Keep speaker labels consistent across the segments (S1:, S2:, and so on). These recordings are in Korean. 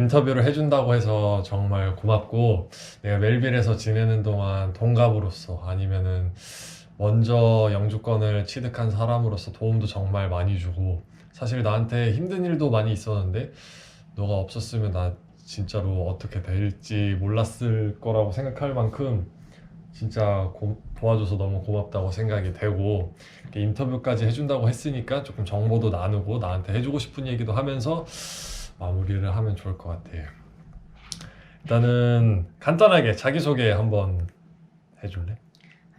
S1: 인터뷰를 해준다고 해서 정말 고맙고, 내가 멜빌에서 지내는 동안 동갑으로서 아니면은 먼저 영주권을 취득한 사람으로서 도움도 정말 많이 주고, 사실 나한테 힘든 일도 많이 있었는데 너가 없었으면 나 진짜로 어떻게 될지 몰랐을 거라고 생각할 만큼 진짜 도와줘서 너무 고맙다고 생각이 되고, 이렇게 인터뷰까지 해준다고 했으니까 조금 정보도 나누고 나한테 해주고 싶은 얘기도 하면서 마무리를 하면 좋을 것 같아요. 일단은 간단하게 자기소개 한번 해줄래?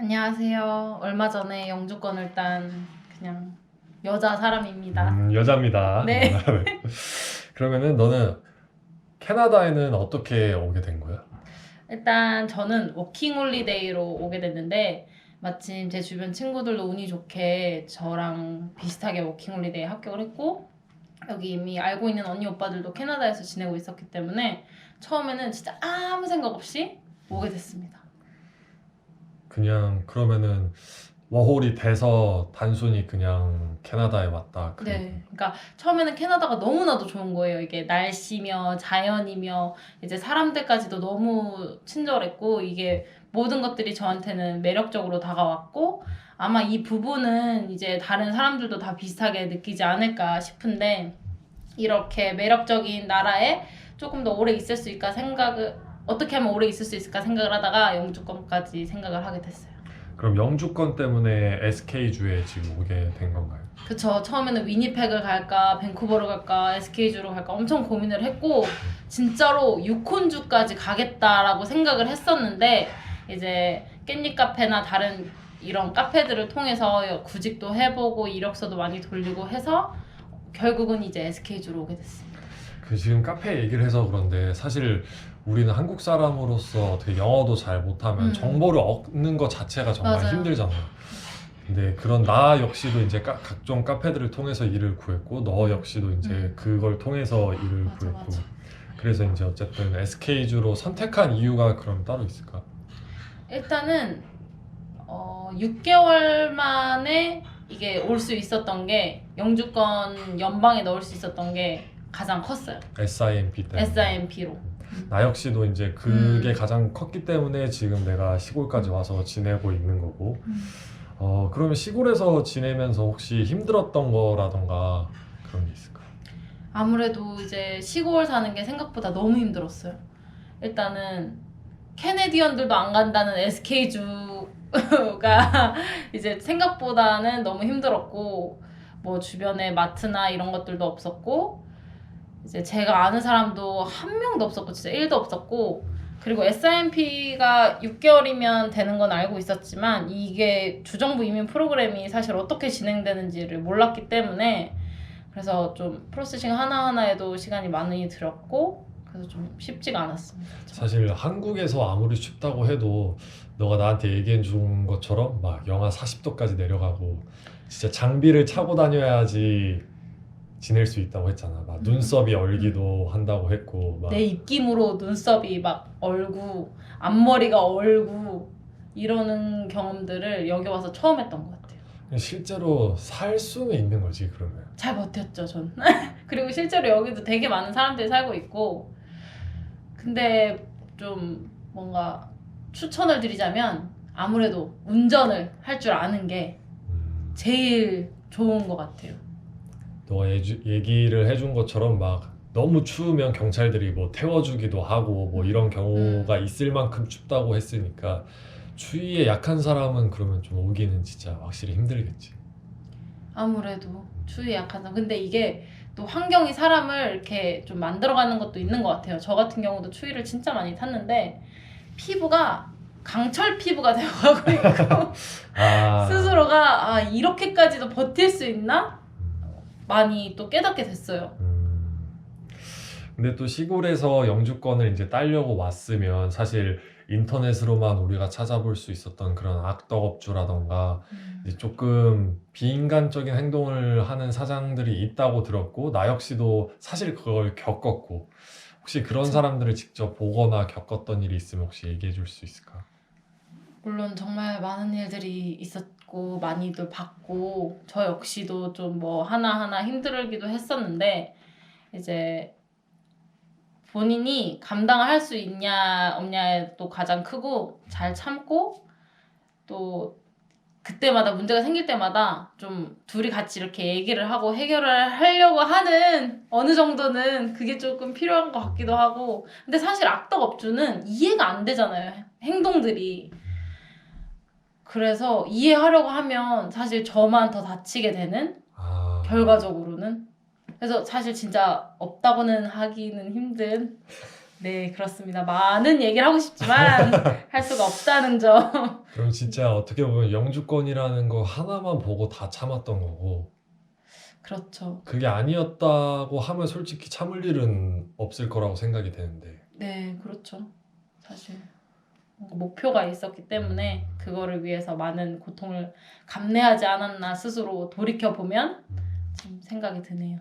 S2: 안녕하세요. 얼마 전에 영주권을 딴 그냥 여자 사람입니다.
S1: 여자입니다.
S2: 네.
S1: 그러면은 너는 캐나다에는 어떻게 오게 된 거야?
S2: 일단 저는 워킹 홀리데이로 오게 됐는데 마침 제 주변 친구들도 운이 좋게 저랑 비슷하게 워킹 홀리데이 합격을 했고 여기 이미 알고 있는 언니 오빠들도 캐나다에서 지내고 있었기 때문에 처음에는 진짜 아무 생각 없이 오게 됐습니다.
S1: 그러면은 워홀이 돼서 단순히 그냥 캐나다에 왔다.
S2: 네, 그러니까 처음에는 캐나다가 너무나도 좋은 거예요. 이게 날씨며 자연이며 이제 사람들까지도 너무 친절했고 이게 모든 것들이 저한테는 매력적으로 다가왔고 아마 이 부분은 이제 다른 사람들도 다 비슷하게 느끼지 않을까 싶은데 이렇게 매력적인 나라에 조금 더 오래 있을 수 있을까 생각을 어떻게 하면 오래 있을 수 있을까 생각을 하다가 영주권까지 생각을 하게 됐어요.
S1: 그럼 영주권 때문에 SK주에 지금 오게 된 건가요?
S2: 그쵸. 처음에는 위니펙을 갈까, 밴쿠버를 갈까, SK주로 갈까 엄청 고민을 했고 진짜로 유콘주까지 가겠다라고 생각을 했었는데 이제 깻잎 카페나 다른 이런 카페들을 통해서 구직도 해보고 이력서도 많이 돌리고 해서 결국은 이제 SK주로 오게 됐습니다.
S1: 지금 카페 얘기를 해서 그런데 사실 우리는 한국 사람으로서 어떻게 영어도 잘 못하면 정보를 얻는 것 자체가 정말
S2: 맞아요.
S1: 힘들잖아요. 근데 그런 나 역시도 이제 각종 카페들을 통해서 일을 구했고 너 역시도 이제 그걸 통해서 일을
S2: 맞아,
S1: 구했고
S2: 맞아.
S1: 그래서 이제 어쨌든 SK주로 선택한 이유가 그럼 따로 있을까?
S2: 일단은 6개월 만에 이게 올 수 있었던 게 영주권 연방에 넣을 수 있었던 게 가장 컸어요.
S1: SIMP 때문에.
S2: SIMP로.
S1: 나 역시도 이제 그게 가장 컸기 때문에 지금 내가 시골까지 와서 지내고 있는 거고. 그러면 시골에서 지내면서 혹시 힘들었던 거라던가 그런 게 있을까?
S2: 아무래도 이제 시골 사는 게 생각보다 너무 힘들었어요. 일단은 캐네디언들도 안 간다는 SK주가 이제 생각보다는 너무 힘들었고 뭐 주변에 마트나 이런 것들도 없었고 이제 제가 아는 사람도 한 명도 없었고 진짜 1도 없었고 그리고 SIMP가 6개월이면 되는 건 알고 있었지만 이게 주정부 이민 프로그램이 사실 어떻게 진행되는지를 몰랐기 때문에 그래서 좀 프로세싱 하나하나에도 시간이 많이 들었고 그래서 좀 쉽지가 않았습니다.
S1: 사실 한국에서 아무리 춥다고 해도 너가 나한테 얘기해 준 것처럼 막 영하 40도까지 내려가고 진짜 장비를 차고 다녀야지 지낼 수 있다고 했잖아. 막 눈썹이 얼기도 한다고 했고 막
S2: 내 입김으로 눈썹이 막 얼고 앞머리가 얼고 이러는 경험들을 여기 와서 처음 했던 것 같아요.
S1: 실제로 살 수는 있는 거지 그러면.
S2: 잘 버텼죠 전. 그리고 실제로 여기도 되게 많은 사람들이 살고 있고 근데 좀 뭔가 추천을 드리자면 아무래도 운전을 할 줄 아는 게 제일 좋은 것 같아요.
S1: 너가 얘기를 해준 것처럼 막 너무 추우면 경찰들이 뭐 태워주기도 하고 뭐 이런 경우가 있을 만큼 춥다고 했으니까 추위에 약한 사람은 그러면 좀 오기는 진짜 확실히 힘들겠지.
S2: 아무래도 추위에 약한 사람. 근데 이게 또 환경이 사람을 이렇게 좀 만들어가는 것도 있는 것 같아요. 저 같은 경우도 추위를 진짜 많이 탔는데 피부가 강철 피부가 되어가고 있고 스스로가 이렇게까지도 버틸 수 있나? 많이 또 깨닫게 됐어요.
S1: 근데 또 시골에서 영주권을 이제 따려고 왔으면 사실 인터넷으로만 우리가 찾아볼 수 있었던 그런 악덕업주라던가 이제 조금 비인간적인 행동을 하는 사장들이 있다고 들었고 나 역시도 사실 그걸 겪었고 혹시 그런 사람들을 직접 보거나 겪었던 일이 있으면 혹시 얘기해 줄 수 있을까?
S2: 물론 정말 많은 일들이 있었고 많이들 봤고 저 역시도 좀 뭐 하나하나 힘들기도 했었는데 이제 본인이 감당할 수 있냐 없냐도 가장 크고 잘 참고 또 그때마다 문제가 생길 때마다 좀 둘이 같이 이렇게 얘기를 하고 해결을 하려고 하는 어느 정도는 그게 조금 필요한 것 같기도 하고 근데 사실 악덕업주는 이해가 안 되잖아요. 행동들이. 그래서 이해하려고 하면 사실 저만 더 다치게 되는
S1: 아,
S2: 결과적으로는 그래서 사실 진짜 없다고는 하기는 힘든 네 그렇습니다. 많은 얘기를 하고 싶지만 할 수가 없다는 점.
S1: 그럼 진짜 어떻게 보면 영주권이라는 거 하나만 보고 다 참았던 거고
S2: 그렇죠.
S1: 그게 아니었다고 하면 솔직히 참을 일은 없을 거라고 생각이 되는데
S2: 네 그렇죠. 사실 뭔가 목표가 있었기 때문에 그거를 위해서 많은 고통을 감내하지 않았나 스스로 돌이켜보면 좀 생각이 드네요.